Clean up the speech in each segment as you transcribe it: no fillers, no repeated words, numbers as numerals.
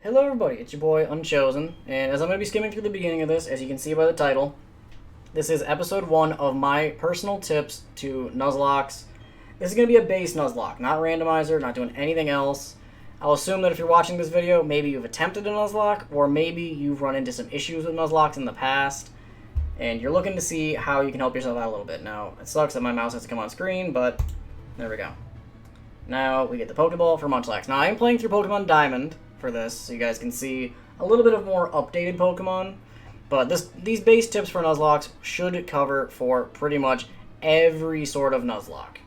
Hello everybody, it's your boy Unchosen, and as I'm going to be skimming through the beginning of this, as you can see by the title, this is episode 1 of my personal tips to Nuzlockes. This is going to be a base Nuzlocke, not randomizer, not doing anything else. I'll assume that if you're watching this video, maybe you've attempted a Nuzlocke, or maybe you've run into some issues with Nuzlockes in the past, and you're looking to see how you can help yourself out a little bit. Now, it sucks that my mouse has to come on screen, but there we go. Now, we get the Pokeball for Munchlax. Now, I am playing through Pokemon Diamond for this, so you guys can see a little bit of more updated Pokemon. But these base tips for Nuzlockes should cover for pretty much every sort of Nuzlocke.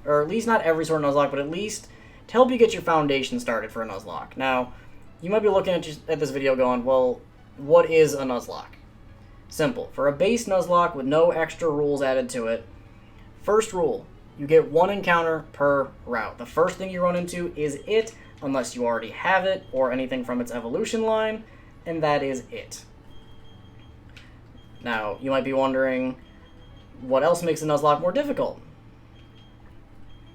Or at least not every sort of Nuzlocke, but at least to help you get your foundation started for a Nuzlocke. Now, you might be looking at this video going, well, what is a Nuzlocke? Simple. For a base Nuzlocke with no extra rules added to it, first rule, you get one encounter per route. The first thing you run into is it, unless you already have it or anything from its evolution line, and that is it. Now, you might be wondering, what else makes a Nuzlocke more difficult?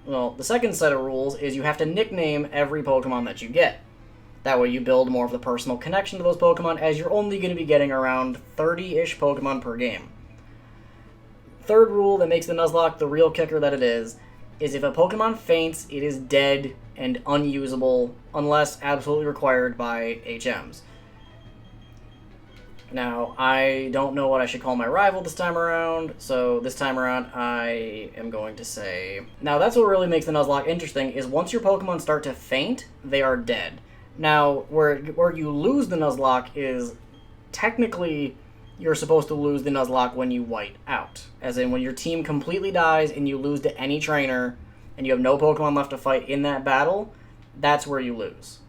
Well, the second set of rules is you have to nickname every Pokemon that you get. That way you build more of the personal connection to those Pokemon, as you're only going to be getting around 30-ish Pokemon per game. Third rule that makes the Nuzlocke the real kicker that it is if a Pokemon faints, it is dead and unusable unless absolutely required by HMs. Now, I don't know what I should call my rival this time around, so this time around I am going to say... Now, that's what really makes the Nuzlocke interesting, is once your Pokemon start to faint, they are dead. Now, where you lose the Nuzlocke is technically you're supposed to lose the Nuzlocke when you white out. As in, when your team completely dies and you lose to any trainer and you have no Pokemon left to fight in that battle, that's where you lose.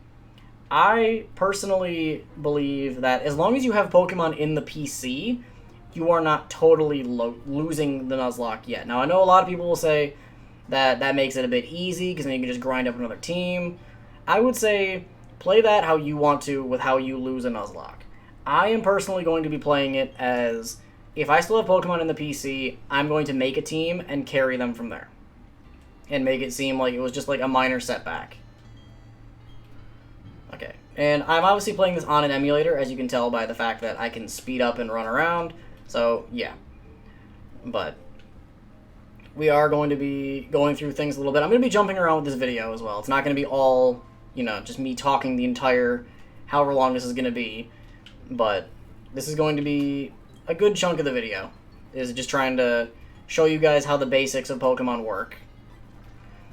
I personally believe that as long as you have Pokemon in the PC, you are not totally losing the Nuzlocke yet. Now, I know a lot of people will say that that makes it a bit easy because then you can just grind up another team. I would say play that how you want to with how you lose a Nuzlocke. I am personally going to be playing it as, if I still have Pokemon in the PC, I'm going to make a team and carry them from there. And make it seem like it was just like a minor setback. Okay, and I'm obviously playing this on an emulator, as you can tell by the fact that I can speed up and run around, so yeah. But we are going to be going through things a little bit. I'm going to be jumping around with this video as well. It's not going to be all, just me talking the entire, however long this is going to be. But this is going to be a good chunk of the video, is just trying to show you guys how the basics of Pokemon work.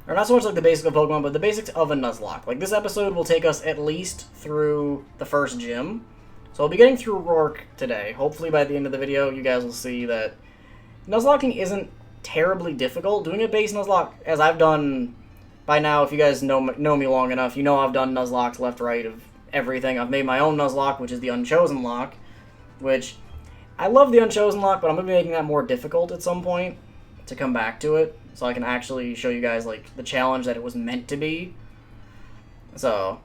Or not so much like the basics of Pokemon, but the basics of a Nuzlocke. Like, this episode will take us at least through the first gym. So I'll be getting through Rourke today. Hopefully by the end of the video, you guys will see that Nuzlocking isn't terribly difficult. Doing a base Nuzlocke, as I've done by now, if you guys know me long enough, you know I've done Nuzlockes left, right, of everything. I've made my own Nuzlocke, which is the Unchosen lock, which I love the Unchosen lock, but I'm going to be making that more difficult at some point to come back to it, so I can actually show you guys like the challenge that it was meant to be. So,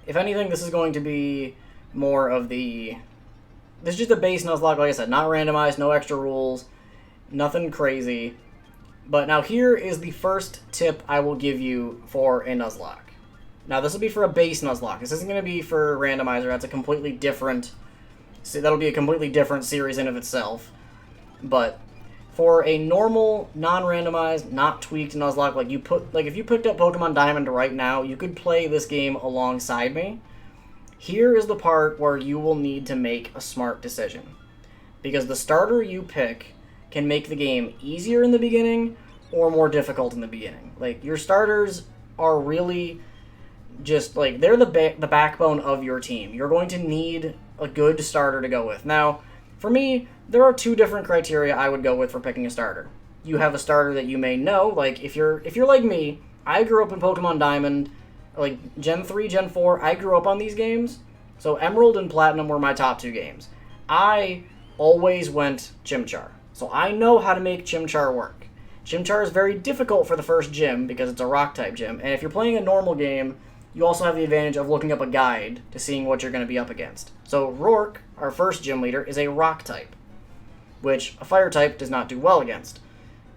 if anything, this is going to be more of the... This is just a base Nuzlocke, like I said, not randomized, no extra rules, nothing crazy. But now here is the first tip I will give you for a Nuzlocke. Now, this will be for a base Nuzlocke. This isn't going to be for randomizer. That's a completely different... That'll be a completely different series in of itself. But for a normal, non-randomized, not tweaked Nuzlocke, if you picked up Pokemon Diamond right now, you could play this game alongside me. Here is the part where you will need to make a smart decision. Because the starter you pick can make the game easier in the beginning or more difficult in the beginning. Like, your starters are really... just like they're the backbone of your team. You're going to need a good starter to go with. Now, for me, there are two different criteria I would go with for picking a starter. You have a starter that you may know, like if you're like me, I grew up in Pokemon Diamond, like Gen 3, Gen 4, I grew up on these games. So Emerald and Platinum were my top two games. I always went Chimchar. So I know how to make Chimchar work. Chimchar is very difficult for the first gym because it's a rock type gym. And if you're playing a normal game, you also have the advantage of looking up a guide to seeing what you're going to be up against. So Rourke, our first gym leader, is a rock type, which a fire type does not do well against.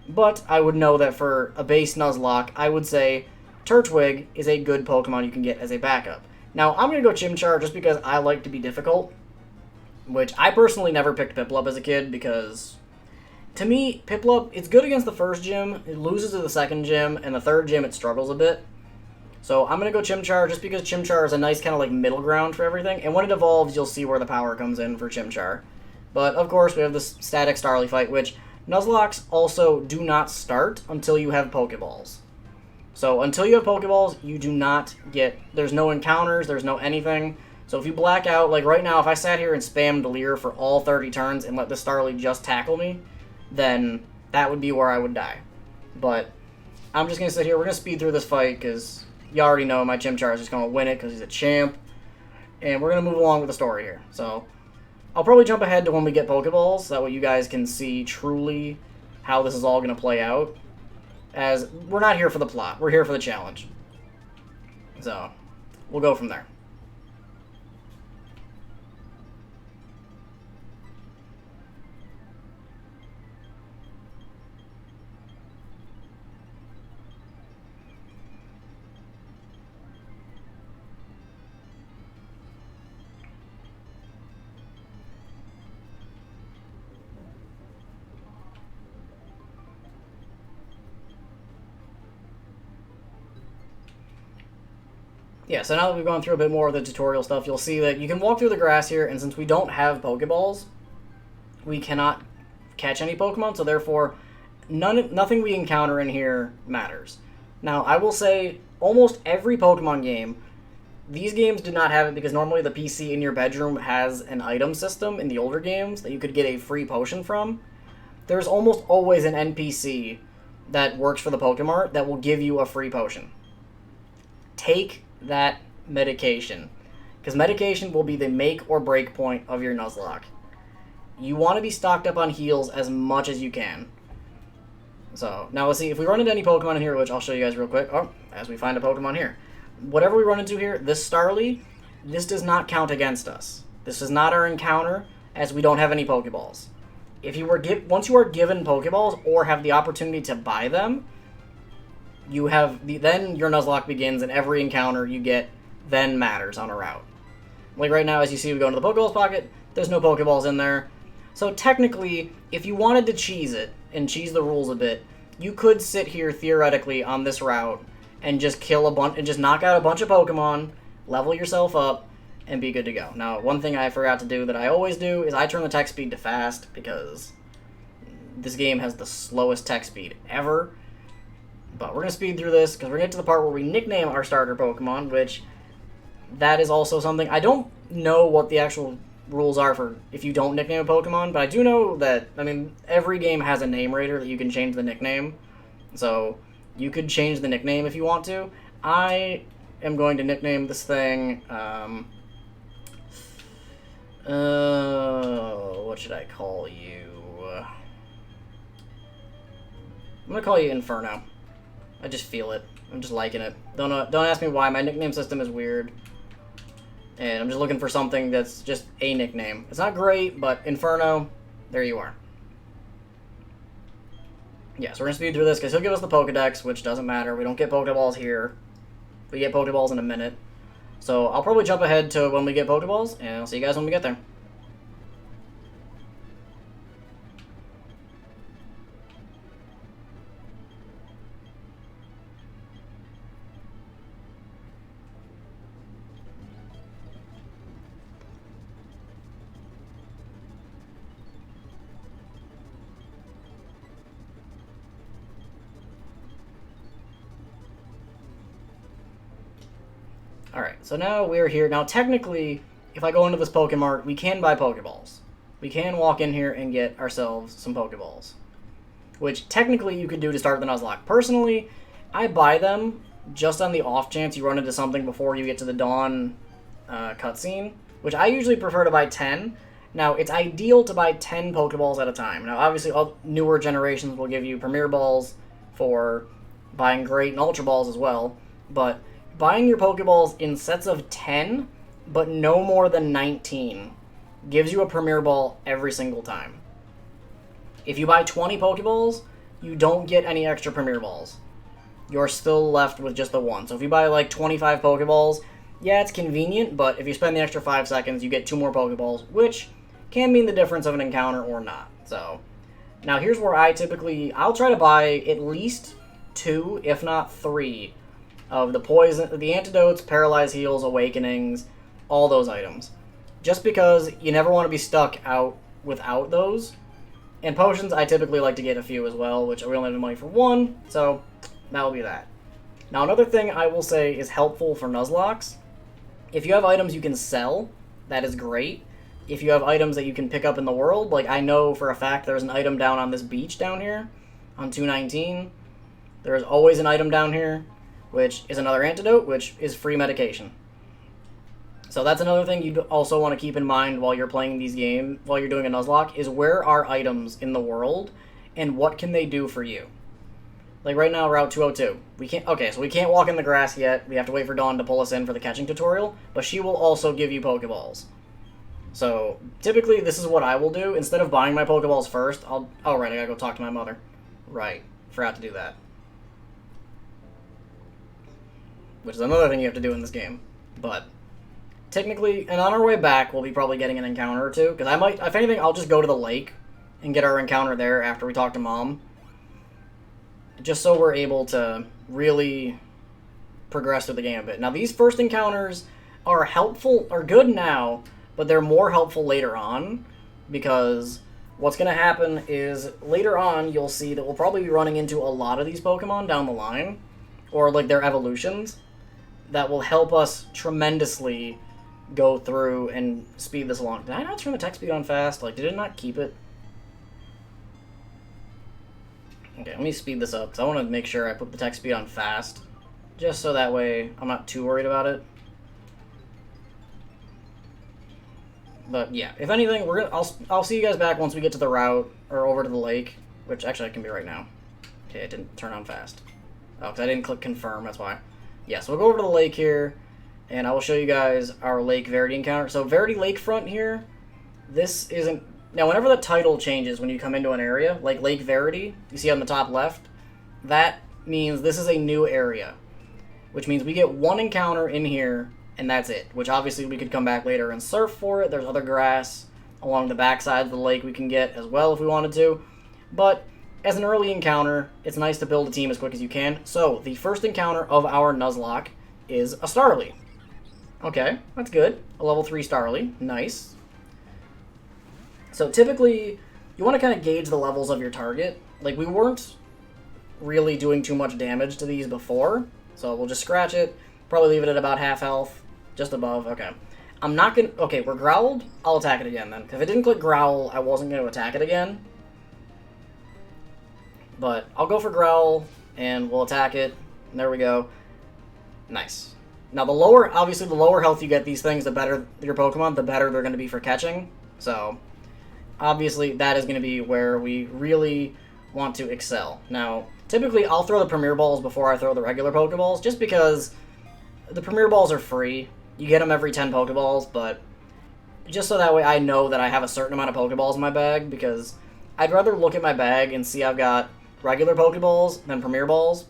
But I would know that for a base Nuzlocke, I would say Turtwig is a good Pokemon you can get as a backup. Now, I'm going to go Chimchar just because I like to be difficult, which I personally never picked Piplup as a kid because, to me, Piplup, it's good against the first gym, it loses to the second gym, and the third gym it struggles a bit. So I'm going to go Chimchar just because Chimchar is a nice kind of like middle ground for everything, and when it evolves, you'll see where the power comes in for Chimchar. But, of course, we have this static Starly fight, which Nuzlocke also do not start until you have Pokeballs. So until you have Pokeballs, you do not get... There's no encounters, there's no anything. So if you black out, like right now, if I sat here and spammed Leer for all 30 turns and let the Starly just tackle me, then that would be where I would die. But I'm just going to sit here. We're going to speed through this fight because you already know my Chimchar is just going to win it because he's a champ. And we're going to move along with the story here. So I'll probably jump ahead to when we get Pokeballs. So that way you guys can see truly how this is all going to play out. As we're not here for the plot, we're here for the challenge. So, we'll go from there. Yeah, so now that we've gone through a bit more of the tutorial stuff, you'll see that you can walk through the grass here, and since we don't have Pokeballs, we cannot catch any Pokemon, so therefore nothing we encounter in here matters. Now, I will say, almost every Pokemon game, these games did not have it because normally the PC in your bedroom has an item system in the older games that you could get a free potion from. There's almost always an NPC that works for the Pokemart that will give you a free potion. Take that medication, because medication will be the make or break point of your Nuzlocke. You want to be stocked up on heals as much as you can. So, now let's see, if we run into any Pokemon in here, which I'll show you guys real quick, as we find a Pokemon here. Whatever we run into here, this Starly, this does not count against us. This is not our encounter, as we don't have any Pokeballs. If you were once you are given Pokeballs, or have the opportunity to buy them, you have then your Nuzlocke begins, and every encounter you get then matters on a route. Like right now, as you see, we go into the Pokeballs pocket. There's no Pokeballs in there. So technically, if you wanted to cheese it and cheese the rules a bit, you could sit here theoretically on this route and just kill a bunch and just knock out a bunch of Pokemon, level yourself up, and be good to go. Now, one thing I forgot to do that I always do is I turn the text speed to fast because this game has the slowest text speed ever. But we're going to speed through this because we're going to get to the part where we nickname our starter Pokemon, which that is also something. I don't know what the actual rules are for if you don't nickname a Pokemon, but I do know that, I mean, every game has a name rater that you can change the nickname. So you could change the nickname if you want to. I am going to nickname this thing, what should I call you? I'm going to call you Inferno. I just feel it. I'm just liking it. Don't ask me why. My nickname system is weird. And I'm just looking for something that's just a nickname. It's not great, but Inferno, there you are. Yeah, so we're going to speed through this because he'll give us the Pokedex, which doesn't matter. We don't get Pokeballs here. We get Pokeballs in a minute. So I'll probably jump ahead to when we get Pokeballs, and I'll see you guys when we get there. Alright, so now we're here. Now, technically, if I go into this Pokemart, we can buy Pokeballs. We can walk in here and get ourselves some Pokeballs. Which, technically, you could do to start the Nuzlocke. Personally, I buy them just on the off chance you run into something before you get to the Dawn cutscene. Which I usually prefer to buy 10. Now, it's ideal to buy 10 Pokeballs at a time. Now, obviously, all newer generations will give you Premier Balls for buying Great and Ultra Balls as well. But buying your Pokeballs in sets of 10, but no more than 19, gives you a Premier Ball every single time. If you buy 20 Pokeballs, you don't get any extra Premier Balls. You're still left with just the one. So if you buy like 25 Pokeballs, Yeah, it's convenient, but if you spend the extra 5 seconds, you get 2 more Pokeballs, which can mean the difference of an encounter or not. So, now here's where I'll try to buy at least 2, if not 3, of the poison, the antidotes, paralyze heals, awakenings, all those items. Just because you never want to be stuck out without those. And potions, I typically like to get a few as well, which we only have the money for 1, so that'll be that. Now, another thing I will say is helpful for Nuzlockes. If you have items you can sell, that is great. If you have items that you can pick up in the world, like I know for a fact there's an item down on this beach down here, on 219. There's always an item down here, which is another antidote, which is free medication. So that's another thing you also want to keep in mind while you're playing these games, while you're doing a Nuzlocke, is where are items in the world, and what can they do for you? Like right now, Route 202. We can't walk in the grass yet. We have to wait for Dawn to pull us in for the catching tutorial, but she will also give you Pokeballs. So typically, this is what I will do. Instead of buying my Pokeballs first, oh right, I gotta go talk to my mother. Right, forgot to do that. Which is another thing you have to do in this game, but technically, and on our way back, we'll be probably getting an encounter or two, because I might, if anything, I'll just go to the lake and get our encounter there after we talk to Mom. Just so we're able to really progress through the game a bit. Now, these first encounters are good now, but they're more helpful later on, because what's going to happen is later on, you'll see that we'll probably be running into a lot of these Pokemon down the line, or like their evolutions, that will help us tremendously go through and speed this along. Did I not turn the text speed on fast? Like, did it not keep it? Okay, let me speed this up, because I want to make sure I put the text speed on fast, just so that way I'm not too worried about it. But yeah, if anything, I'll see you guys back once we get to the route, or over to the lake, which actually I can be right now. Okay, it didn't turn on fast. Oh, because I didn't click confirm, that's why. Yeah, so we'll go over to the lake here, and I will show you guys our Lake Verity encounter. So Verity Lakefront here, this isn't... Now, whenever the title changes when you come into an area, like Lake Verity, you see on the top left, that means this is a new area, which means we get one encounter in here, and that's it, which obviously we could come back later and surf for it. There's other grass along the backside of the lake we can get as well if we wanted to, but as an early encounter, it's nice to build a team as quick as you can. So, the first encounter of our Nuzlocke is a Starly. Okay, that's good. A level 3 Starly. Nice. So typically, you want to kind of gauge the levels of your target. Like, we weren't really doing too much damage to these before, so we'll just scratch it. Probably leave it at about half health, just above. Okay. I'm not going to... Okay, we're growled. I'll attack it again, then. If it didn't click growl, I wasn't going to attack it again. But I'll go for growl, and we'll attack it. And there we go. Nice. Now, obviously, the lower health you get these things, the better your Pokemon, the better they're going to be for catching. So... obviously, that is going to be where we really want to excel. Now, typically, I'll throw the Premier Balls before I throw the regular Pokeballs, just because the Premier Balls are free. You get them every 10 Pokeballs, but just so that way I know that I have a certain amount of Pokeballs in my bag, because I'd rather look at my bag and see I've got regular Pokeballs than Premier Balls.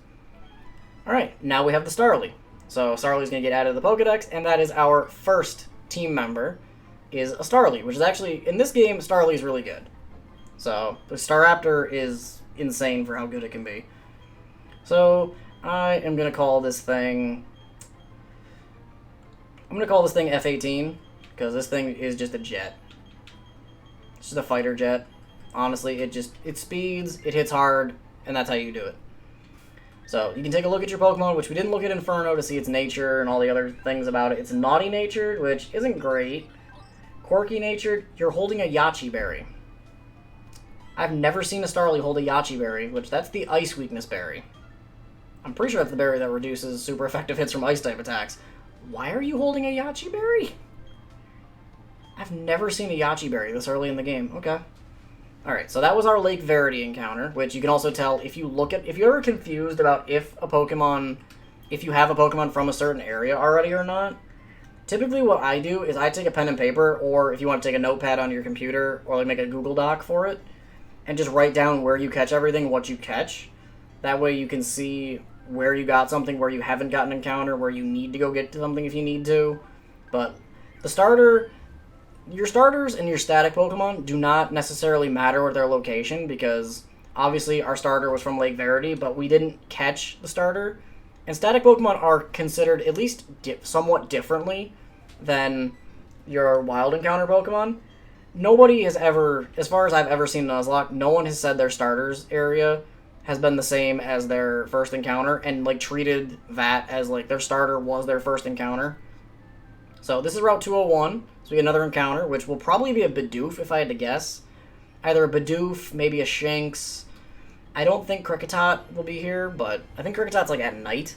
Alright, now we have the Starly. So, Starly's going to get added to the Pokedex, and that is our first team member. Is a Starly, which is actually, in this game, Starly is really good. So, the Staraptor is insane for how good it can be. So, I am going to call this thing... I'm going to call this thing F-18, because this thing is just a jet. It's just a fighter jet. Honestly, it speeds, it hits hard, and that's how you do it. So, you can take a look at your Pokemon, which we didn't look at Inferno to see its nature and all the other things about it. It's naughty-natured, which isn't great. Quirky-natured, you're holding a Yachi Berry. I've never seen a Starly hold a Yachi Berry, which that's the Ice Weakness Berry. I'm pretty sure that's the berry that reduces super effective hits from Ice-type attacks. Why are you holding a Yachi Berry? I've never seen a Yachi Berry this early in the game. Okay. Alright, so that was our Lake Verity encounter, which you can also tell if you're ever confused about if you have a Pokemon from a certain area already or not. Typically what I do is I take a pen and paper, or if you want to take a notepad on your computer, or like make a Google Doc for it, and just write down where you catch everything, what you catch. That way you can see where you got something, where you haven't gotten an encounter, where you need to go get to something if you need to. But your starters and your static Pokemon do not necessarily matter with their location, because obviously our starter was from Lake Verity, but we didn't catch the starter. And static Pokemon are considered at least somewhat differently than your wild encounter Pokemon. Nobody has ever, as far as I've ever seen Nuzlocke, no one has said their starters area has been the same as their first encounter and like treated that as like their starter was their first encounter. So this is Route 201, so we get another encounter, which will probably be a Bidoof if I had to guess. Either a Bidoof, maybe a Shinx. I don't think Kricketot will be here, but I think Cricketot's like at night.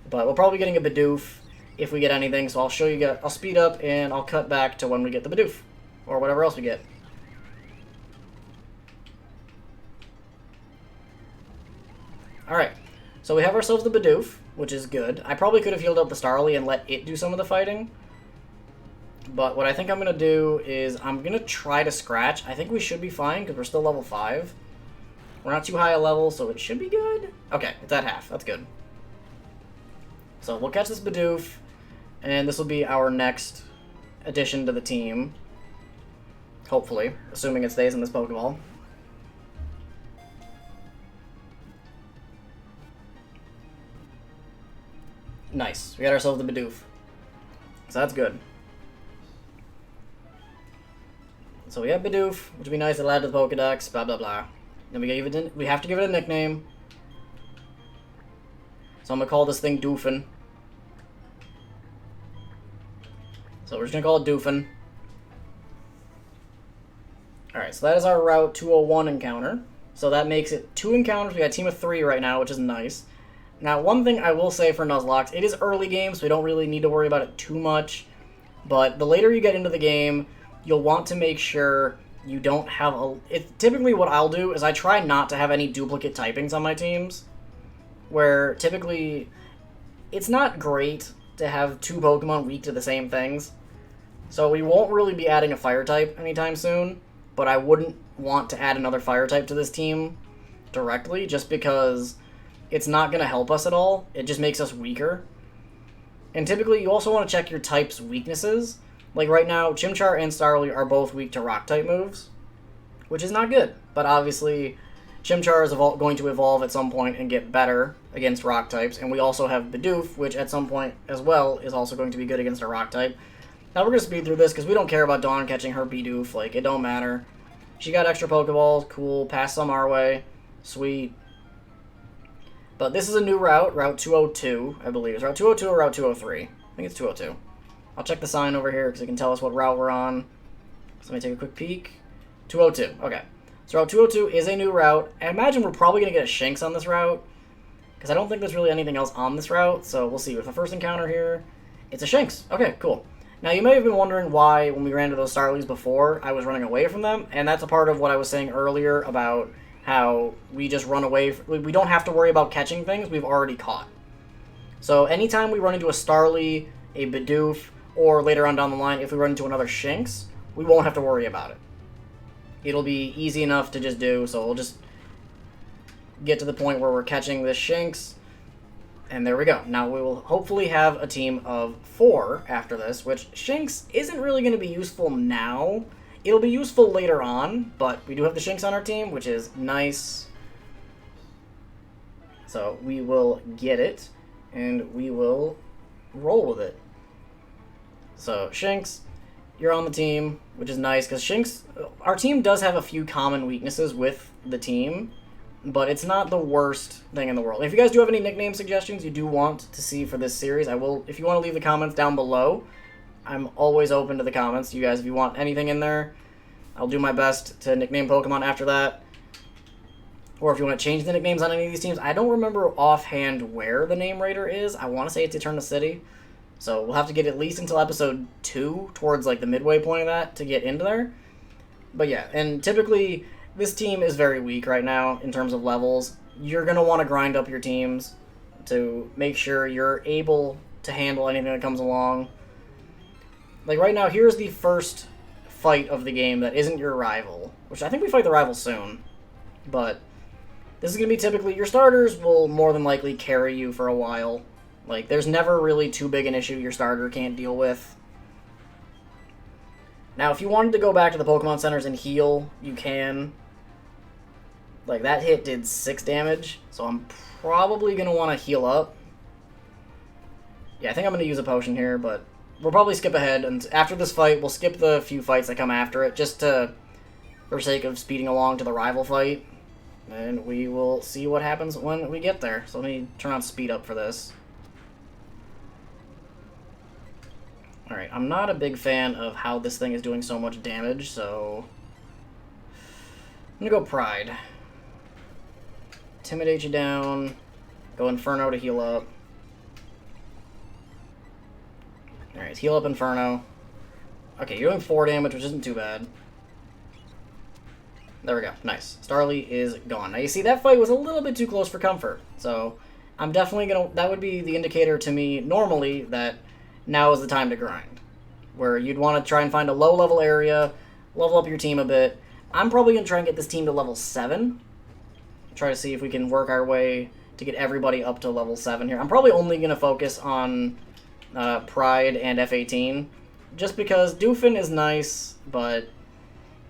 But we'll probably be getting a Bidoof if we get anything, so I'll show you, I'll speed up and I'll cut back to when we get the Bidoof. Or whatever else we get. Alright, so we have ourselves the Bidoof, which is good. I probably could have healed up the Starly and let it do some of the fighting. But what I think I'm going to do is I'm going to try to scratch. I think we should be fine because we're still level 5. We're not too high a level, so it should be good. Okay, it's at half. That's good. So we'll catch this Bidoof, and this will be our next addition to the team. Hopefully, assuming it stays in this Pokeball. Nice. We got ourselves the Bidoof. So that's good. So we have Bidoof, which would be nice to add to the Pokedex, blah blah blah. Then we have to give it a nickname. So I'm gonna call this thing Doofin. So we're just gonna call it Doofin. Alright, so that is our Route 201 encounter. So that makes it 2 encounters. We got a team of 3 right now, which is nice. Now, one thing I will say for Nuzlocke, it is early game, so we don't really need to worry about it too much. But the later you get into the game, you'll want to make sure you don't have typically what I'll do is I try not to have any duplicate typings on my teams. Where typically, it's not great to have 2 Pokemon weak to the same things. So we won't really be adding a Fire type anytime soon. But I wouldn't want to add another Fire type to this team directly, just because it's not going to help us at all. It just makes us weaker. And typically, you also want to check your type's weaknesses. Like right now, Chimchar and Starly are both weak to Rock-type moves, which is not good. But obviously, Chimchar is going to evolve at some point and get better against Rock-types. And we also have Bidoof, which at some point as well is also going to be good against a Rock-type. Now we're going to speed through this because we don't care about Dawn catching her Bidoof. Like, it don't matter. She got extra Pokeballs. Cool. Pass some our way. Sweet. But this is a new route. Route 202, I believe. Is Route 202 or Route 203? I think it's 202. I'll check the sign over here because it can tell us what route we're on. So let me take a quick peek. 202. Okay. So Route 202 is a new route. I imagine we're probably going to get a Shinx on this route, because I don't think there's really anything else on this route. So we'll see. With the first encounter here, it's a Shinx. Okay, cool. Now, you may have been wondering why, when we ran into those Starlies before, I was running away from them, and that's a part of what I was saying earlier about how we just run away. We don't have to worry about catching things we've already caught. So anytime we run into a Starly, a Bidoof, or later on down the line, if we run into another Shinx, we won't have to worry about it. It'll be easy enough to just do, so we'll just get to the point where we're catching this Shinx. And there we go. Now we will hopefully have a team of 4 after this, which Shinx isn't really going to be useful now. It'll be useful later on, but we do have the Shinx on our team, which is nice. So we will get it, and we will roll with it. So Shinx, you're on the team, which is nice, because Shinx, our team does have a few common weaknesses with the team, but it's not the worst thing in the world. If you guys do have any nickname suggestions you do want to see for this series, I will. If you want to leave the comments down below, I'm always open to the comments. You guys, if you want anything in there, I'll do my best to nickname Pokemon after that. Or if you want to change the nicknames on any of these teams, I don't remember offhand where the name Raider is. I want to say it's Eterna City. So we'll have to get at least until episode 2, towards like the midway point of that, to get into there. But yeah, and typically this team is very weak right now in terms of levels. You're going to want to grind up your teams to make sure you're able to handle anything that comes along. Like right now, here's the first fight of the game that isn't your rival, which I think we fight the rival soon. But This is going to be typically, your starters will more than likely carry you for a while. Like, there's never really too big an issue your starter can't deal with. Now, if you wanted to go back to the Pokemon Centers and heal, you can. Like, that hit did 6 damage, so I'm probably going to want to heal up. Yeah, I think I'm going to use a potion here, but we'll probably skip ahead, and after this fight, we'll skip the few fights that come after it, just for sake of speeding along to the rival fight. And we will see what happens when we get there. So let me turn on speed up for this. Alright, I'm not a big fan of how this thing is doing so much damage, so I'm going to go Pride. Intimidate you down. Go Inferno to heal up. Alright, heal up Inferno. Okay, you're doing 4 damage, which isn't too bad. There we go. Nice. Starly is gone. Now, you see, that fight was a little bit too close for comfort. So, I'm definitely going to... That would be the indicator to me, normally, that now is the time to grind. Where you'd want to try and find a low-level area, level up your team a bit. I'm probably going to try and get this team to level 7. Try to see if we can work our way to get everybody up to level 7 here. I'm probably only going to focus on Pride and F18. Just because Doofin is nice, but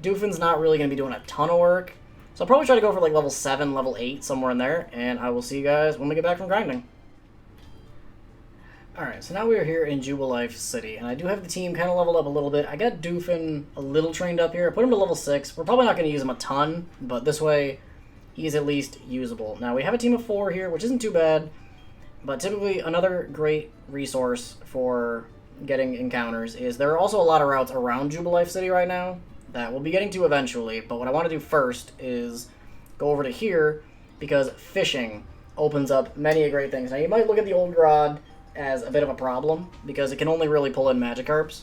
Doofin's not really going to be doing a ton of work. So I'll probably try to go for like level 7, level 8, somewhere in there. And I will see you guys when we get back from grinding. Alright, so now we are here in Jubilife City, and I do have the team kind of leveled up a little bit. I got Doofin a little trained up here. I put him to level 6. We're probably not going to use him a ton, but this way he's at least usable. Now, we have a team of 4 here, which isn't too bad, but typically another great resource for getting encounters is there are also a lot of routes around Jubilife City right now that we'll be getting to eventually, but what I want to do first is go over to here, because fishing opens up many a great things. Now, you might look at the Old Rod as a bit of a problem, because it can only really pull in Magikarps.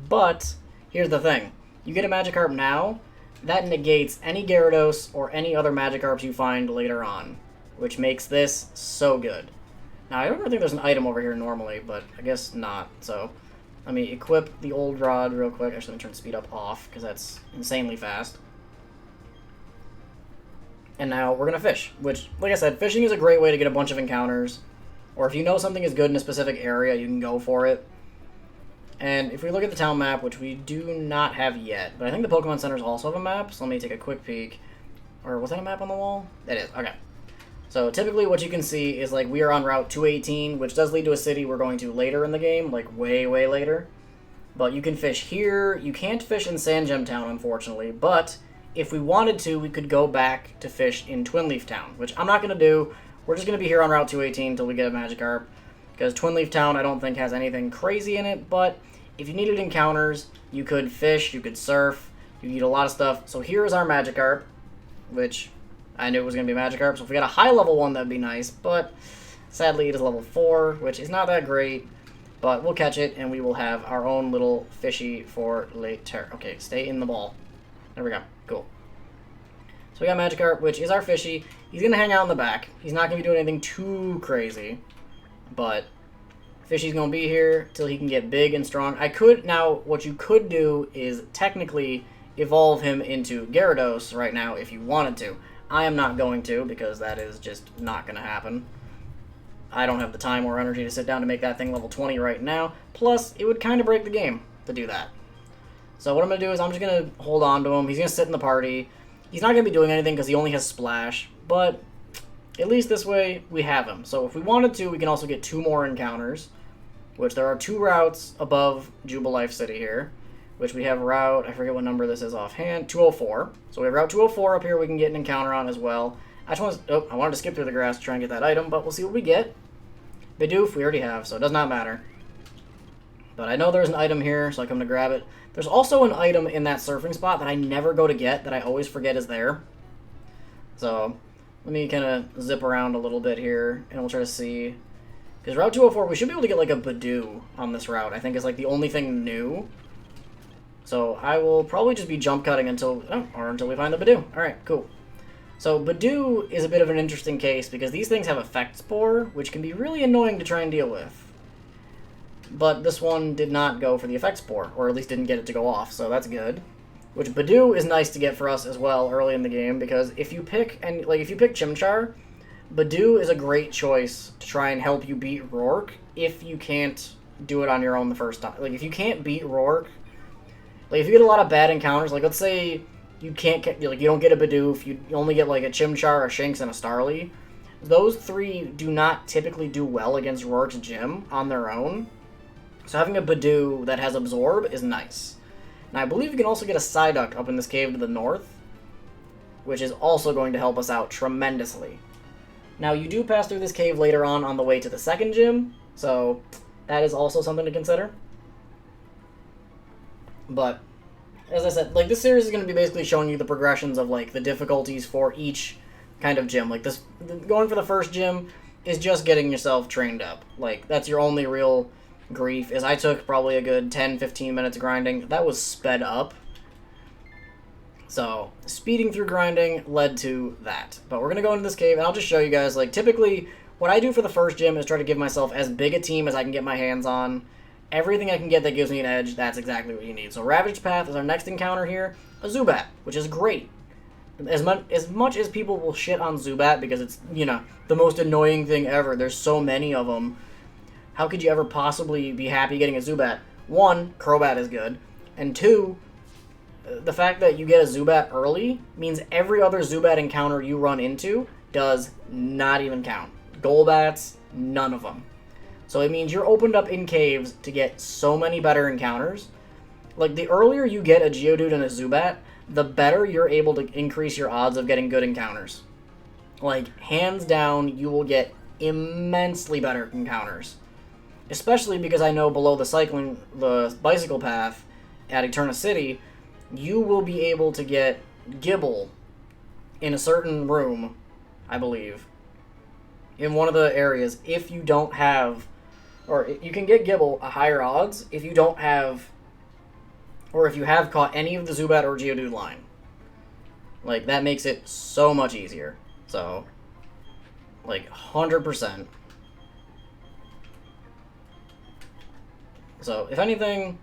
But, here's the thing. You get a Magikarp now, that negates any Gyarados or any other Magikarps you find later on, which makes this so good. Now, I don't really think there's an item over here normally, but I guess not. So, let me equip the Old Rod real quick. Actually, let me turn speed up off, because that's insanely fast. And now we're going to fish, which, like I said, fishing is a great way to get a bunch of encounters. Or if you know something is good in a specific area, you can go for it. And if we look at the town map, which we do not have yet, but I think the Pokemon Centers also have a map, so let me take a quick peek. Or was that a map on the wall? It is, okay. So typically what you can see is like we are on Route 218, which does lead to a city we're going to later in the game, like way, way later. But you can fish here. You can't fish in Sandgem Town, unfortunately, but if we wanted to, we could go back to fish in Twinleaf Town, which I'm not going to do. We're just going to be here on Route 218 until we get a Magikarp, because Twinleaf Town I don't think has anything crazy in it, but if you needed encounters, you could fish, you could surf, you need a lot of stuff. So here is our Magikarp, which I knew it was going to be Magikarp, so if we got a high level one, that'd be nice, but sadly it is level 4, which is not that great, but we'll catch it, and we will have our own little fishy for later. Okay, stay in the ball. There we go. Cool. So we got Magikarp, which is our fishy. He's going to hang out in the back. He's not going to be doing anything too crazy. But Fishy's going to be here till he can get big and strong. Now, what you could do is technically evolve him into Gyarados right now if you wanted to. I am not going to, because that is just not going to happen. I don't have the time or energy to sit down to make that thing level 20 right now. Plus, it would kind of break the game to do that. So what I'm going to do is I'm just going to hold on to him. He's going to sit in the party. He's not going to be doing anything because he only has Splash, but at least this way we have him. So if we wanted to, we can also get 2 more encounters, which there are 2 routes above Jubilife City here, which we have route, I forget what number this is offhand, 204. So we have route 204 up here we can get an encounter on as well. I wanted to skip through the grass to try and get that item, but we'll see what we get. Bidoof we already have, so it does not matter. But I know there's an item here, so I come to grab it. There's also an item in that surfing spot that I never go to get, that I always forget is there. So, let me kind of zip around a little bit here, and we'll try to see. Because Route 204, we should be able to get like a Bidoof on this route. I think is like the only thing new. So, I will probably just be jump cutting until we find the Bidoof. Alright, cool. So, Bidoof is a bit of an interesting case, because these things have Effect Spore, which can be really annoying to try and deal with. But this one did not go for the Effect Spore, or at least didn't get it to go off, so that's good. which Badoo is nice to get for us as well early in the game, because if you pick Chimchar, Badoo is a great choice to try and help you beat Rourke if you can't do it on your own the first time. Like, if you can't beat Rourke, like, if you get a lot of bad encounters, like, let's say you can't get, like, you don't get a Bidoof, you only get, like, a Chimchar, a Shinx, and a Starly, those three do not typically do well against Rourke's gym on their own. So having a Badoo that has Absorb is nice. And I believe you can also get a Psyduck up in this cave to the north, which is also going to help us out tremendously. Now, you do pass through this cave later on the way to the second gym, so that is also something to consider. But, as I said, like, this series is going to be basically showing you the progressions of, like, the difficulties for each kind of gym. Like, this, going for the first gym is just getting yourself trained up. Like, that's your only real grief, is I took probably a good 10-15 minutes of grinding. That was sped up. So, speeding through grinding led to that. But we're going to go into this cave, and I'll just show you guys, like, typically, what I do for the first gym is try to give myself as big a team as I can get my hands on. Everything I can get that gives me an edge, that's exactly what you need. So, Ravaged Path is our next encounter here. A Zubat, which is great. As much as people will shit on Zubat because it's, you know, the most annoying thing ever, there's so many of them, how could you ever possibly be happy getting a Zubat? One, Crobat is good, and two, the fact that you get a Zubat early means every other Zubat encounter you run into does not even count. Golbats, none of them. So it means you're opened up in caves to get so many better encounters. Like, the earlier you get a Geodude and a Zubat, the better you're able to increase your odds of getting good encounters. Like, hands down, you will get immensely better encounters. Especially because I know below the bicycle path at Eterna City, you will be able to get Gibble in a certain room, I believe, in one of the areas, if you don't have, or you can get Gibble a higher odds if you don't have, or if you have caught any of the Zubat or Geodude line. Like, that makes it so much easier. So, like, 100%. So, if anything,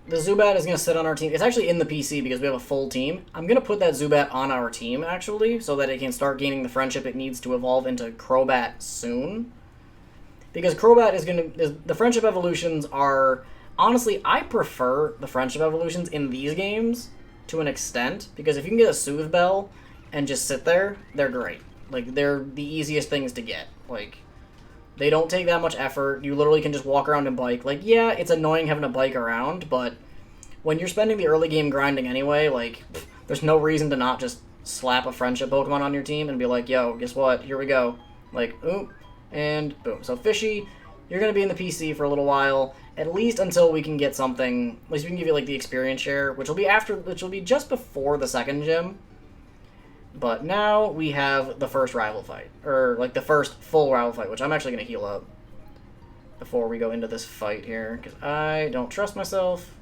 the Zubat is going to sit on our team. It's actually in the PC because we have a full team. I'm going to put that Zubat on our team, actually, so that it can start gaining the friendship it needs to evolve into Crobat soon. Because Crobat is going to... The friendship evolutions are... Honestly, I prefer the friendship evolutions in these games to an extent, because if you can get a Soothe Bell and just sit there, they're great. Like, they're the easiest things to get. Like, they don't take that much effort. You literally can just walk around and bike. Like, yeah, it's annoying having to bike around, but when you're spending the early game grinding anyway, like, there's no reason to not just slap a friendship Pokemon on your team and be like, yo, guess what? Here we go. Like, oop, and boom. So, Fishy, you're going to be in the PC for a little while, at least until we can get something, at least we can give you, like, the experience share, which will be just before the second gym. But now we have the first rival fight, or, like, the first full rival fight, which I'm actually going to heal up before we go into this fight here, because I don't trust myself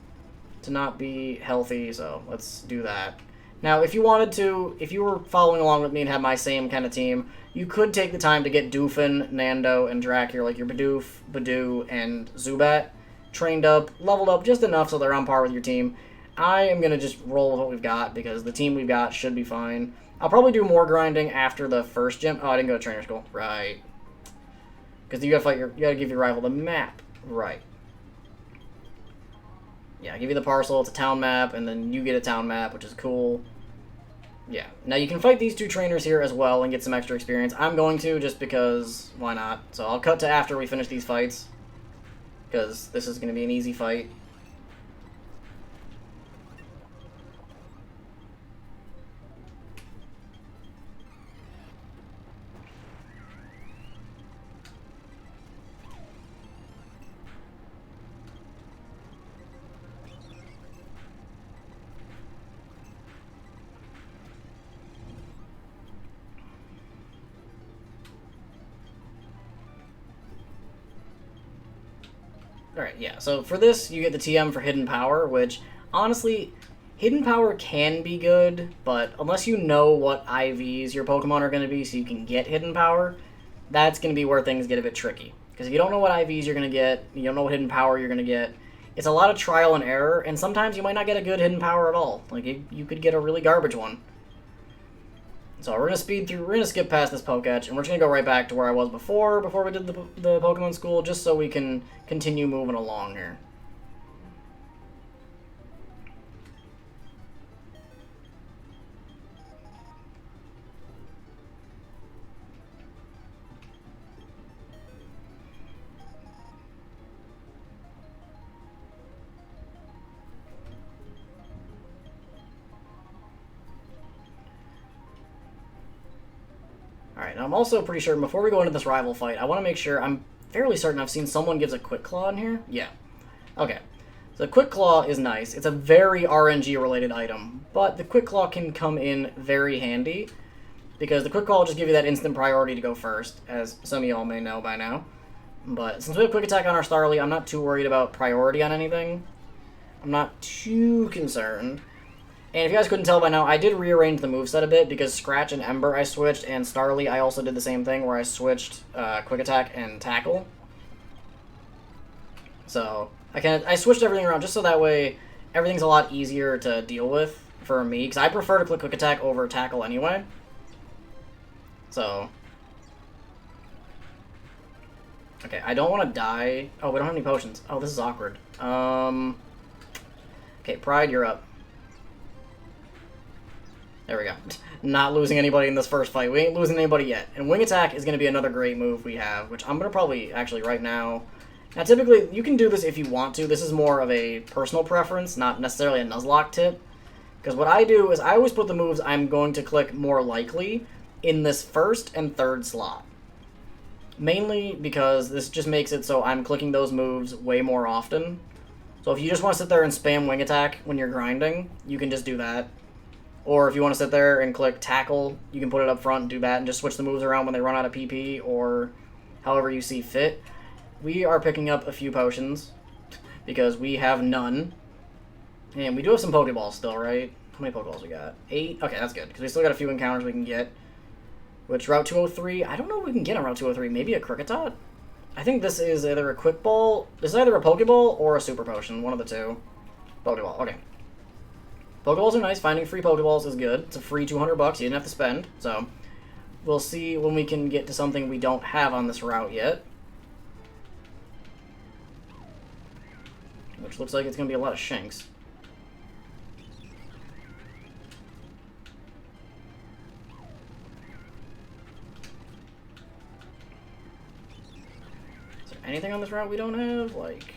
to not be healthy, so let's do that. Now, if you wanted to, if you were following along with me and had my same kind of team, you could take the time to get Doofin, Nando, and Drac here, like your Bidoof, Badoo, and Zubat, trained up, leveled up just enough so they're on par with your team. I am going to just roll with what we've got, because the team we've got should be fine. I'll probably do more grinding after the first gym. Oh, I didn't go to trainer school. Right. Because you gotta give your rival the map. Right. Yeah, I give you the parcel, it's a town map, and then you get a town map, which is cool. Yeah. Now you can fight these two trainers here as well and get some extra experience. I'm going to, just because, why not? So I'll cut to after we finish these fights, because this is going to be an easy fight. Alright, yeah, so for this, you get the TM for Hidden Power, which, honestly, Hidden Power can be good, but unless you know what IVs your Pokemon are going to be so you can get Hidden Power, that's going to be where things get a bit tricky. Because if you don't know what IVs you're going to get, you don't know what Hidden Power you're going to get, it's a lot of trial and error, and sometimes you might not get a good hidden power at all. Like, you could get a really garbage one. So we're gonna speed through. We're gonna skip past this Poketch, and we're just gonna go right back to where I was before we did the Pokemon School, just so we can continue moving along here. Alright, now I'm also pretty sure, before we go into this rival fight, I want to make sure, I'm fairly certain I've seen someone gives a Quick Claw in here. Yeah. Okay. So Quick Claw is nice. It's a very RNG-related item, but the Quick Claw can come in very handy, because the Quick Claw will just give you that instant priority to go first, as some of y'all may know by now. But since we have Quick Attack on our Starly, I'm not too worried about priority on anything. I'm not too concerned. And if you guys couldn't tell by now, I did rearrange the moveset a bit, because Scratch and Ember I switched, and Starly I also did the same thing, where I switched Quick Attack and Tackle. So, I switched everything around just so that way everything's a lot easier to deal with for me, because I prefer to click Quick Attack over Tackle anyway. So. Okay, I don't want to die. Oh, we don't have any potions. Oh, this is awkward. Okay, Pride, you're up. There we go. Not losing anybody in this first fight. We ain't losing anybody yet. And Wing Attack is going to be another great move we have, which I'm going to probably, actually, right now... Now, typically, you can do this if you want to. This is more of a personal preference, not necessarily a Nuzlocke tip. Because what I do is I always put the moves I'm going to click more likely in this first and third slot. Mainly because this just makes it so I'm clicking those moves way more often. So if you just want to sit there and spam Wing Attack when you're grinding, you can just do that. Or if you want to sit there and click Tackle, you can put it up front and do that and just switch the moves around when they run out of PP or however you see fit. We are picking up a few potions because we have none. And we do have some Pokeballs still, right? How many Pokeballs we got? 8? Okay, that's good because we still got a few encounters we can get. Which, Route 203, I don't know what we can get on Route 203. Maybe a Kricketot? I think this is either a Quick Ball. This is either a Pokeball or a Super Potion. One of the two. Pokeball, okay. Pokeballs are nice. Finding free Pokeballs is good. It's a free 200 bucks. You didn't have to spend. So, we'll see when we can get to something we don't have on this route yet. Which looks like it's going to be a lot of Shanks. Is there anything on this route we don't have? Like...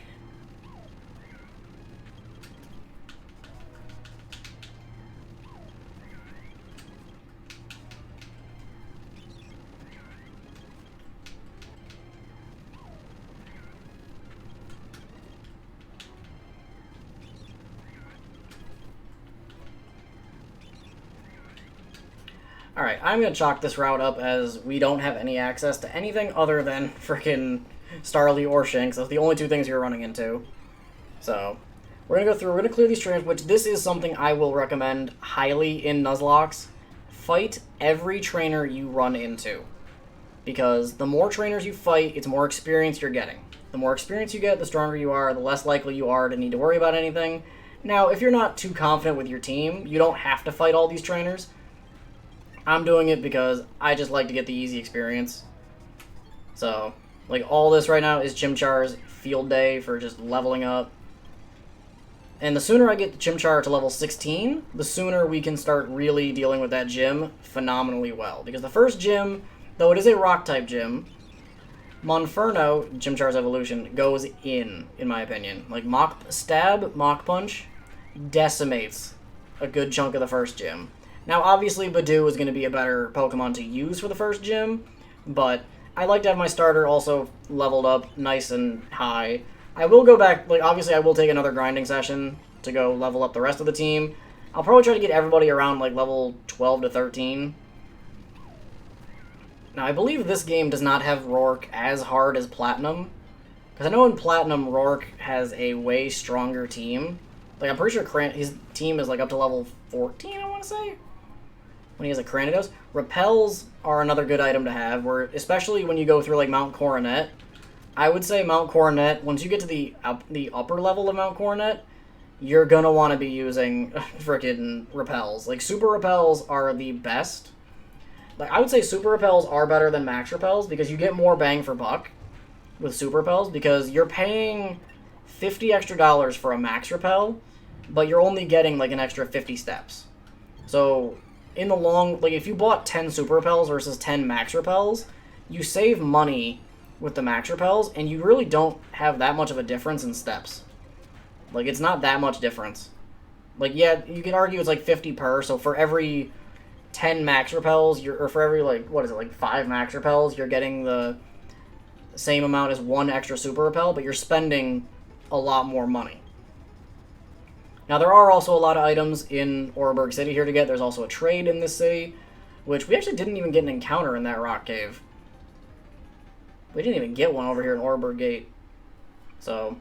Alright, I'm going to chalk this route up as we don't have any access to anything other than frickin' Starly or Shanks. Those are the only two things you're running into. So, we're going to go through, we're going to clear these trainers, which this is something I will recommend highly in Nuzlocke. Fight every trainer you run into. Because the more trainers you fight, it's more experience you're getting. The more experience you get, the stronger you are, the less likely you are to need to worry about anything. Now, if you're not too confident with your team, you don't have to fight all these trainers. I'm doing it because I just like to get the easy experience. So, like, all this right now is Chimchar's field day for just leveling up. And the sooner I get Chimchar to level 16, the sooner we can start really dealing with that gym phenomenally well. Because the first gym, though it is a rock-type gym, Monferno, Chimchar's evolution, goes in my opinion. Like, Mach Punch decimates a good chunk of the first gym. Now, obviously, Badoo is going to be a better Pokemon to use for the first gym, but I like to have my starter also leveled up nice and high. I will go back, like, obviously I will take another grinding session to go level up the rest of the team. I'll probably try to get everybody around, like, level 12 to 13. Now, I believe this game does not have Rourke as hard as Platinum, because I know in Platinum, Rourke has a way stronger team. Like, I'm pretty sure his team is, like, up to level 14, I want to say? When he has a Cranidos. Repels are another good item to have, where especially when you go through like Mount Coronet. I would say Mount Coronet, once you get to the upper level of Mount Coronet, you're gonna want to be using frickin' repels. Like, super repels are the best. Like, I would say super repels are better than max repels because you get more bang for buck with super repels because you're paying $50 extra for a max repel, but you're only getting like an extra 50 steps. So in the long, like if you bought 10 super repels versus 10 max repels, you save money with the max repels, and you really don't have that much of a difference in steps. Like, it's not that much difference. Like, yeah, you can argue it's like 50 per, so for every 10 max repels, or for every, like, what is it, like 5 max repels, you're getting the same amount as 1 extra super repel, but you're spending a lot more money. Now, there are also a lot of items in Oreburgh City here to get. There's also a trade in this city, which we actually didn't even get an encounter in that rock cave. We didn't even get one over here in Oreburgh Gate. So,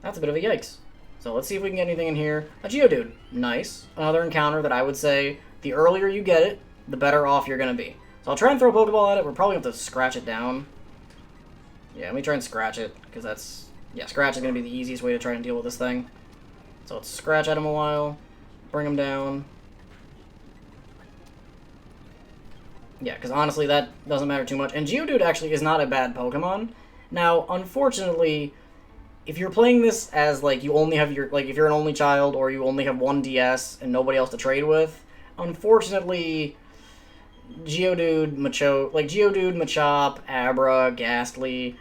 that's a bit of a yikes. So, let's see if we can get anything in here. A Geodude. Nice. Another encounter that I would say the earlier you get it, the better off you're going to be. So, I'll try and throw a Pokeball at it. We're probably going to have to scratch it down. Yeah, let me try and scratch it, because that's... Yeah, scratch is going to be the easiest way to try and deal with this thing. So, let's scratch at him a while. Bring him down. Yeah, because honestly, that doesn't matter too much. And Geodude actually is not a bad Pokemon. Now, unfortunately, if you're playing this as, like, you only have your... Like, if you're an only child, or you only have one DS and nobody else to trade with, unfortunately, Geodude, Machop, Abra, Ghastly,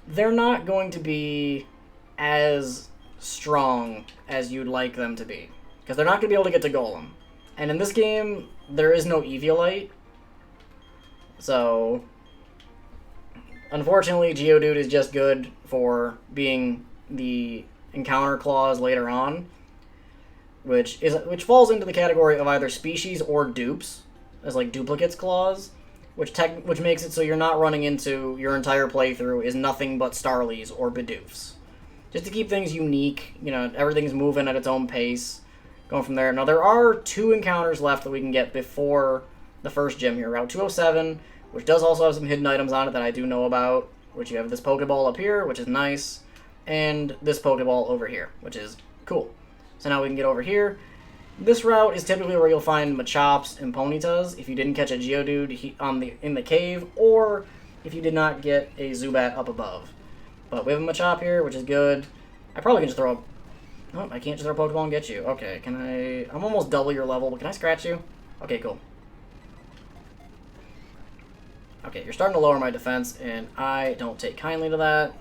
they're not going to be as strong as you'd like them to be. Because they're not going to be able to get to Golem. And in this game, there is no Eviolite. So, unfortunately, Geodude is just good for being the encounter clause later on, which falls into the category of either species or dupes, as like duplicates clause, which makes it so you're not running into your entire playthrough is nothing but Starlies or Bidoofs. Just to keep things unique, you know, everything's moving at its own pace, going from there. Now, there are 2 encounters left that we can get before the first gym here. Route 207, which does also have some hidden items on it that I do know about, which you have this Pokeball up here, which is nice, and this Pokeball over here, which is cool. So now we can get over here. This route is typically where you'll find Machops and Ponytas if you didn't catch a Geodude in the cave, or if you did not get a Zubat up above. But we have a Machop here, which is good. I probably can just throw a... Oh, I can't just throw a Pokeball and get you. Okay, can I... I'm almost double your level, but can I scratch you? Okay, cool. Okay, you're starting to lower my defense, and I don't take kindly to that.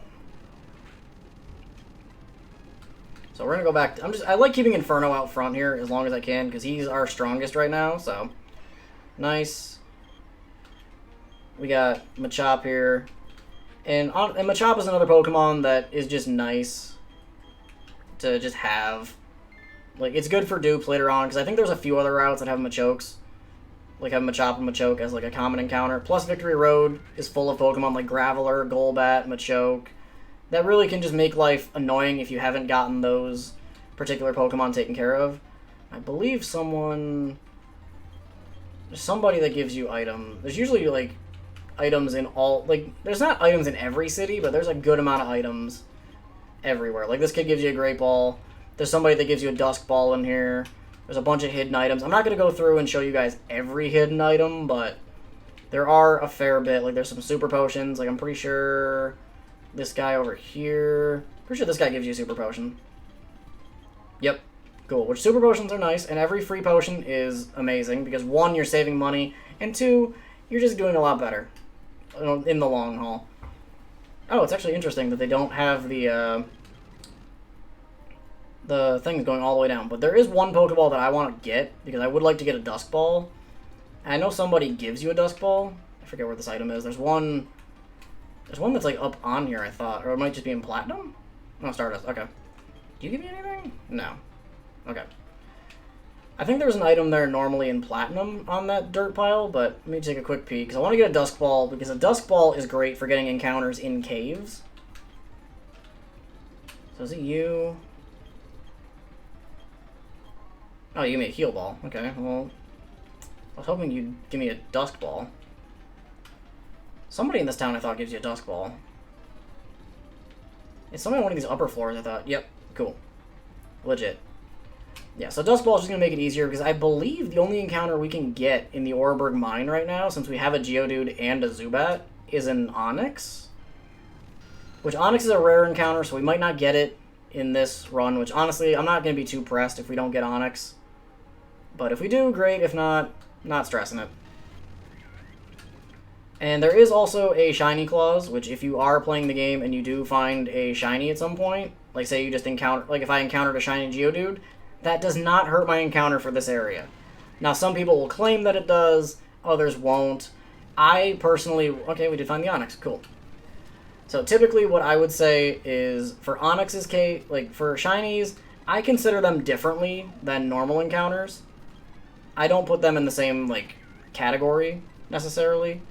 So we're gonna go back to, I like keeping Inferno out front here as long as I can, because he's our strongest right now, so. Nice. We got Machop here. And Machop is another Pokemon that is just nice to just have. Like, it's good for dupes later on, because I think there's a few other routes that have Machokes. Like, have Machop and Machoke as, like, a common encounter. Plus, Victory Road is full of Pokemon like Graveler, Golbat, Machoke. That really can just make life annoying if you haven't gotten those particular Pokemon taken care of. I believe there's somebody that gives you items. There's usually, like, items in all... Like, there's not items in every city, but there's a good amount of items everywhere. Like, this kid gives you a Great Ball. There's somebody that gives you a Dusk Ball in here. There's a bunch of hidden items. I'm not going to go through and show you guys every hidden item, but there are a fair bit. Like, there's some Super Potions. Like, I'm pretty sure this guy over here... Pretty sure this guy gives you a Super Potion. Yep. Cool. Which Super Potions are nice, and every free potion is amazing, because 1, you're saving money, and 2, you're just doing a lot better in the long haul. Oh, it's actually interesting that they don't have the thing going all the way down. But there is one Pokeball that I want to get, because I would like to get a Dusk Ball. And I know somebody gives you a Dusk Ball. I forget where this item is. There's one that's, like, up on here, I thought. Or it might just be in Platinum? No, Stardust. Okay. Do you give me anything? No. Okay. I think there's an item there normally in Platinum on that dirt pile, but let me take a quick peek, because I want to get a Dusk Ball, because a Dusk Ball is great for getting encounters in caves. So is it you? Oh, you give me a Heal Ball. Okay, well, I was hoping you'd give me a Dusk Ball. Somebody in this town I thought gives you a Dusk Ball. It's somewhere on one of these upper floors, I thought. Yep, cool. Legit. Yeah, so Dust Ball is just going to make it easier because I believe the only encounter we can get in the Oreburgh Mine right now, since we have a Geodude and a Zubat, is an Onyx. Which Onyx is a rare encounter, so we might not get it in this run, which honestly, I'm not going to be too pressed if we don't get Onyx. But if we do, great. If not, not stressing it. And there is also a shiny clause, which if you are playing the game and you do find a shiny at some point, like say you just encounter, like if I encountered a shiny Geodude, that does not hurt my encounter for this area. Now some people will claim that it does, others won't. I personally, okay, we did find the Onyx, cool. So typically what I would say is for Onyx's case, like for shinies, I consider them differently than normal encounters. I don't put them in the same like category necessarily.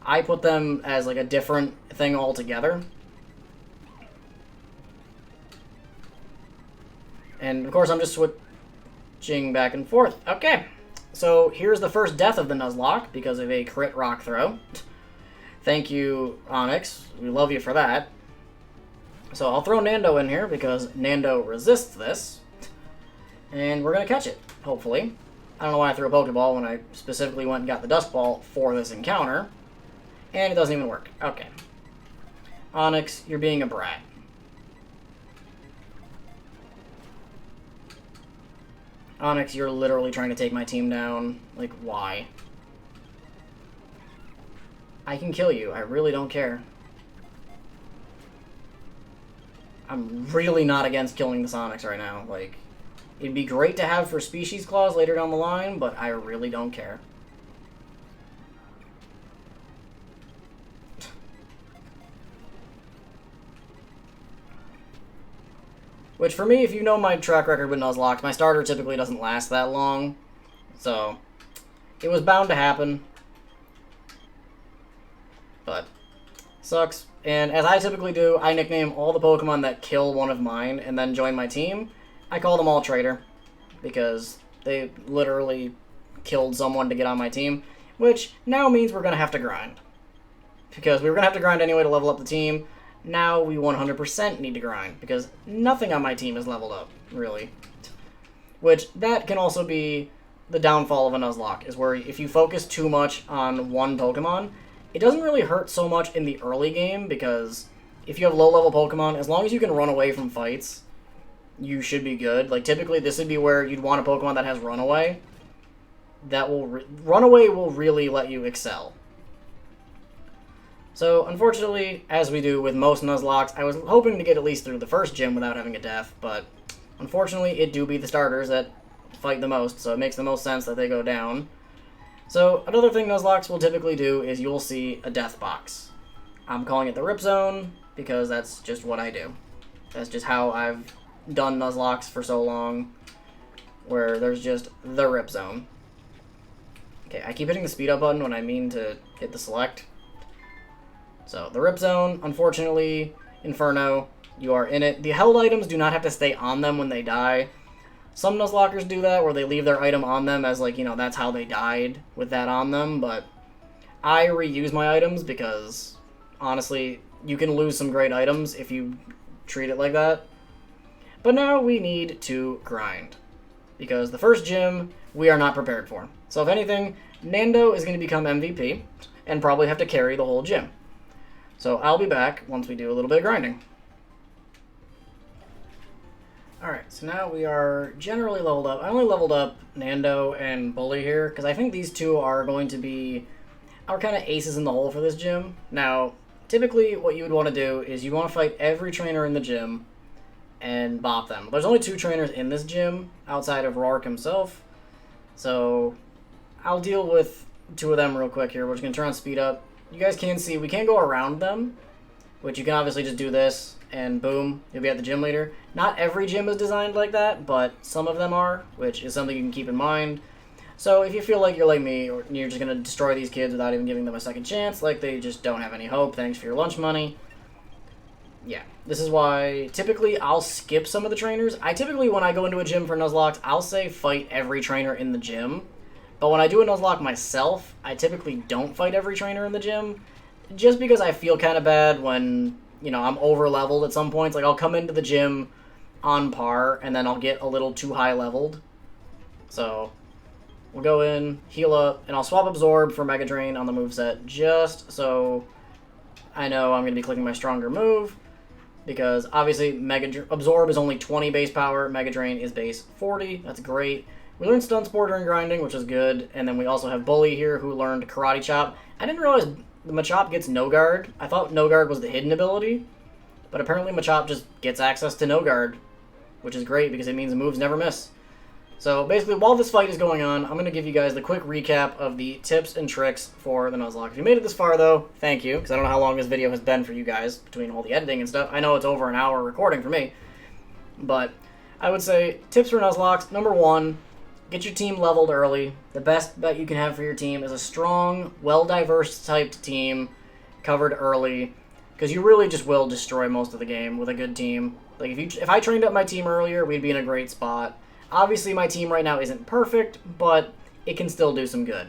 I put them as like a different thing altogether. And of course I'm just switching back and forth. Okay, so here's the first death of the Nuzlocke because of a crit rock throw. Thank you, Onyx. We love you for that. So I'll throw Nando in here because Nando resists this. And we're going to catch it, hopefully. I don't know why I threw a Pokeball when I specifically went and got the Dusk Ball for this encounter. And it doesn't even work. Okay. Onyx, you're being a brat. Onyx, you're literally trying to take my team down. Like, why? I can kill you. I really don't care. I'm really not against killing the Onyx right now. Like, it'd be great to have for Species Clause later down the line, but I really don't care. Which, for me, if you know my track record with Nuzlocke, my starter typically doesn't last that long. So, it was bound to happen. But, sucks. And as I typically do, I nickname all the Pokemon that kill one of mine and then join my team. I call them all Traitor. Because they literally killed someone to get on my team. Which now means we're going to have to grind. Because we were going to have to grind anyway to level up the team. Now we 100% need to grind, because nothing on my team is leveled up, really. Which, that can also be the downfall of a Nuzlocke, is where if you focus too much on one Pokemon, it doesn't really hurt so much in the early game, because if you have low-level Pokemon, as long as you can run away from fights, you should be good. Like, typically, this would be where you'd want a Pokemon that has Runaway. That will Runaway will really let you excel. So, unfortunately, as we do with most Nuzlockes, I was hoping to get at least through the first gym without having a death, but unfortunately, it do be the starters that fight the most, so it makes the most sense that they go down. So, another thing Nuzlockes will typically do is you'll see a death box. I'm calling it the Rip Zone, because that's just what I do. That's just how I've done Nuzlockes for so long, where there's just the Rip Zone. Okay, I keep hitting the speed up button when I mean to hit the select. So, the Rip Zone, unfortunately, Inferno, you are in it. The held items do not have to stay on them when they die. Some Nuzlockers do that, where they leave their item on them as, like, you know, that's how they died with that on them, but I reuse my items because, honestly, you can lose some great items if you treat it like that. But now we need to grind, because the first gym we are not prepared for. So, if anything, Nando is going to become MVP and probably have to carry the whole gym. So I'll be back once we do a little bit of grinding. Alright, so now we are generally leveled up. I only leveled up Nando and Bully here, because I think these two are going to be our kind of aces in the hole for this gym. Now, typically what you would want to do is you want to fight every trainer in the gym and bop them. There's only 2 trainers in this gym, outside of Rourke himself. So I'll deal with 2 of them real quick here. We're just going to turn on speed up. You guys can see we can't go around them, which you can obviously just do this, and boom, you'll be at the gym leader. Not every gym is designed like that, but some of them are, which is something you can keep in mind. So if you feel like you're like me, or you're just going to destroy these kids without even giving them a second chance, like they just don't have any hope, thanks for your lunch money. Yeah, this is why typically I'll skip some of the trainers. I typically, when I go into a gym for Nuzlocke, I'll say fight every trainer in the gym. But when I do a Nuzlocke myself, I typically don't fight every trainer in the gym, just because I feel kind of bad when, you know, I'm over leveled at some points. Like I'll come into the gym on par and then I'll get a little too high leveled. So we'll go in, heal up, and I'll swap Absorb for Mega Drain on the moveset just so I know I'm going to be clicking my stronger move. Because obviously Absorb is only 20 base power, Mega Drain is base 40. That's great. We learned Stun Spore during grinding, which is good. And then we also have Bully here who learned Karate Chop. I didn't realize Machop gets No Guard. I thought No Guard was the hidden ability. But apparently Machop just gets access to No Guard, which is great because it means the moves never miss. So basically, while this fight is going on, I'm going to give you guys the quick recap of the tips and tricks for the Nuzlocke. If you made it this far, though, thank you, because I don't know how long this video has been for you guys between all the editing and stuff. I know it's over an hour recording for me. But I would say tips for Nuzlockes. Number 1, get your team leveled early. The best bet you can have for your team is a strong, well-diverse typed team covered early, because you really just will destroy most of the game with a good team. Like if I trained up my team earlier, we'd be in a great spot. Obviously, my team right now isn't perfect, but it can still do some good.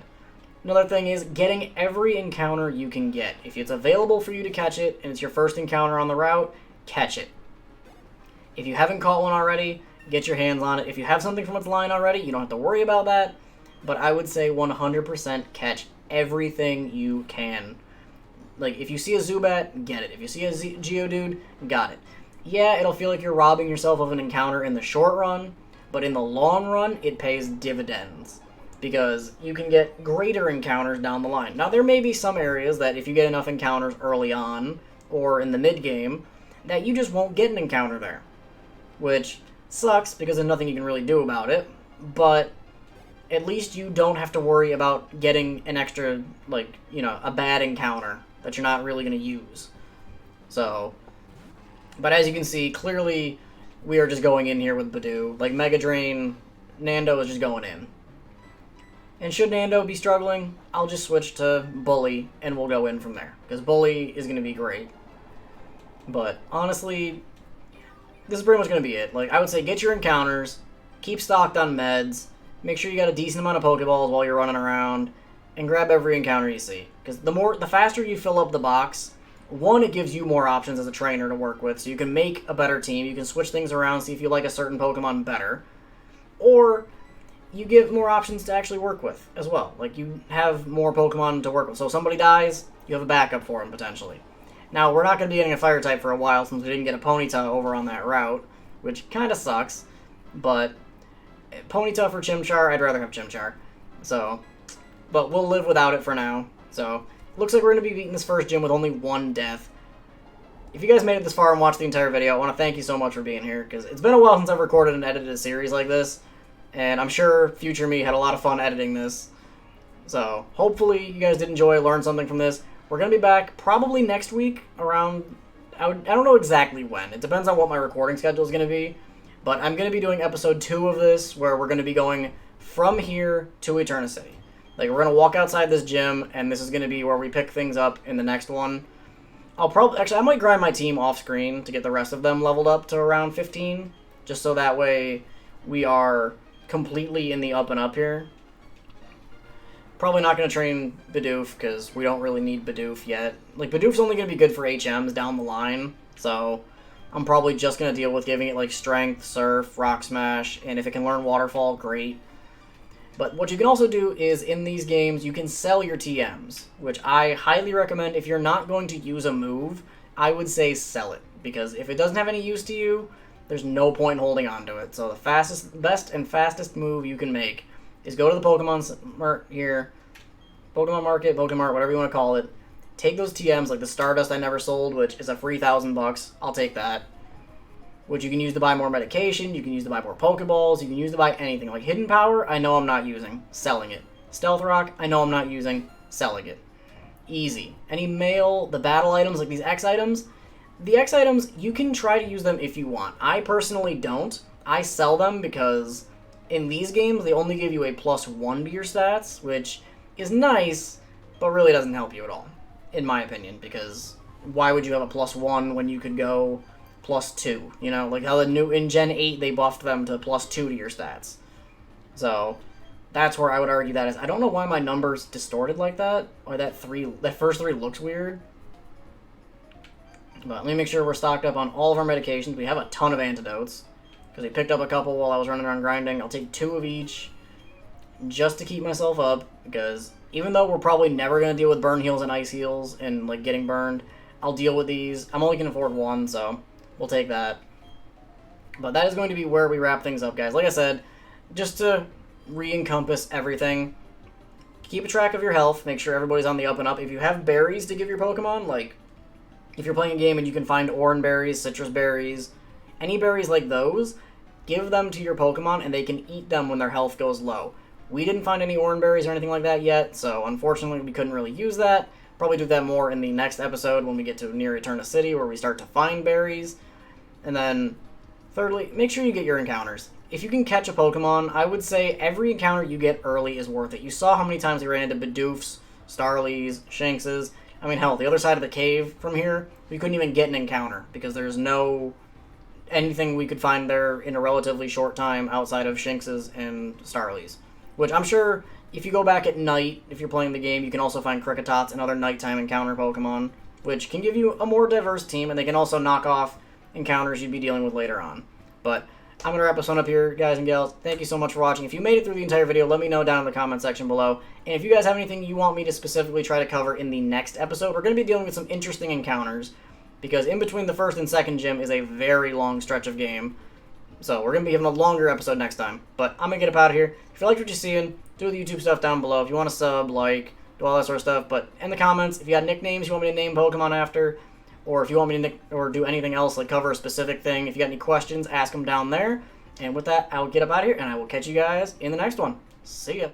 Another thing is getting every encounter you can get. If it's available for you to catch it, and it's your first encounter on the route, catch it. If you haven't caught one already, get your hands on it. If you have something from its line already, you don't have to worry about that. But I would say 100% catch everything you can. Like, if you see a Zubat, get it. If you see a Geodude, got it. Yeah, it'll feel like you're robbing yourself of an encounter in the short run, but in the long run, it pays dividends because you can get greater encounters down the line. Now, there may be some areas that if you get enough encounters early on or in the mid-game, that you just won't get an encounter there, which sucks because there's nothing you can really do about it, but at least you don't have to worry about getting an extra, like, you know, a bad encounter that you're not really going to use. So, but as you can see, clearly we are just going in here with Badoo. Like, Mega Drain, Nando is just going in. And should Nando be struggling, I'll just switch to Bully, and we'll go in from there. Because Bully is going to be great. But, honestly, this is pretty much going to be it. Like, I would say get your encounters, keep stocked on meds, make sure you got a decent amount of Pokeballs while you're running around, and grab every encounter you see. Because the faster you fill up the box, one, it gives you more options as a trainer to work with, so you can make a better team, you can switch things around, see if you like a certain Pokemon better, or you get more options to actually work with as well. Like, you have more Pokemon to work with, so if somebody dies, you have a backup for them, potentially. Now, we're not going to be getting a Fire type for a while, since we didn't get a Ponyta over on that route, which kind of sucks, but Ponyta for Chimchar, I'd rather have Chimchar, so, but we'll live without it for now, so. Looks like we're going to be beating this first gym with only 1 death. If you guys made it this far and watched the entire video, I want to thank you so much for being here, because it's been a while since I've recorded and edited a series like this, and I'm sure future me had a lot of fun editing this. So, hopefully you guys did enjoy, learn something from this. We're going to be back probably next week around, I don't know exactly when. It depends on what my recording schedule is going to be, but I'm going to be doing episode 2 of this, where we're going to be going from here to Eterna City. Like, we're going to walk outside this gym, and this is going to be where we pick things up in the next one. Actually, I might grind my team off-screen to get the rest of them leveled up to around 15, just so that way we are completely in the up and up here. Probably not going to train Bidoof, because we don't really need Bidoof yet. Like, Bidoof's only going to be good for HMs down the line, so I'm probably just going to deal with giving it, like, Strength, Surf, Rock Smash, and if it can learn Waterfall, great. But what you can also do is, in these games, you can sell your TMs, which I highly recommend. If you're not going to use a move, I would say sell it, because if it doesn't have any use to you, there's no point in holding on to it. So the best and fastest move you can make is go to the Pokemon Mart here, Pokemon Market, Pokemon, whatever you want to call it, take those TMs, like the Stardust I never sold, which is a free $1,000, I'll take that. Which you can use to buy more medication, you can use to buy more Pokeballs, you can use to buy anything. Like Hidden Power, I know I'm not using, selling it. Stealth Rock, I know I'm not using, selling it. Easy. Any mail, the battle items, like these X items, the X items, you can try to use them if you want. I personally don't. I sell them because in these games, they only give you a +1 to your stats, which is nice, but really doesn't help you at all, in my opinion, because why would you have a +1 when you could go +2, you know, like how in Gen 8 they buffed them to +2 to your stats. So that's where I would argue that is. I don't know why my number's distorted like that, or that first 3 looks weird. But let me make sure we're stocked up on all of our medications. We have a ton of antidotes, because we picked up a couple while I was running around grinding. I'll take 2 of each, just to keep myself up, because even though we're probably never going to deal with burn heals and ice heals and, like, getting burned, I'll deal with these. I'm only going to afford 1, so we'll take that. But that is going to be where we wrap things up, guys. Like I said, just to re-encompass everything, keep a track of your health, make sure everybody's on the up and up. If you have berries to give your Pokemon, like, if you're playing a game and you can find orange berries, citrus berries, any berries like those, give them to your Pokemon and they can eat them when their health goes low. We didn't find any orange berries or anything like that yet, so unfortunately we couldn't really use that. Probably do that more in the next episode when we get to near Eterna City, where we start to find berries. And then, thirdly, make sure you get your encounters. If you can catch a Pokemon, I would say every encounter you get early is worth it. You saw how many times we ran into Bidoofs, Starlies, Shankses. I mean, hell, the other side of the cave from here, we couldn't even get an encounter because there's no anything we could find there in a relatively short time outside of Shankses and Starlies. Which I'm sure if you go back at night, if you're playing the game, you can also find Kricketots and other nighttime encounter Pokemon, which can give you a more diverse team, and they can also knock off encounters you'd be dealing with later on. But I'm going to wrap this one up here, guys and gals. Thank you so much for watching. If you made it through the entire video, let me know down in the comment section below. And if you guys have anything you want me to specifically try to cover in the next episode, we're going to be dealing with some interesting encounters, because in between the first and second gym is a very long stretch of game. So we're going to be having a longer episode next time. But I'm going to get up out of here. If you liked what you're seeing, do the YouTube stuff down below. If you want to sub, like, do all that sort of stuff. But in the comments, if you got nicknames you want me to name Pokemon after, or if you want me to do anything else, like cover a specific thing, if you got any questions, ask them down there. And with that, I will get up out of here, and I will catch you guys in the next one. See ya.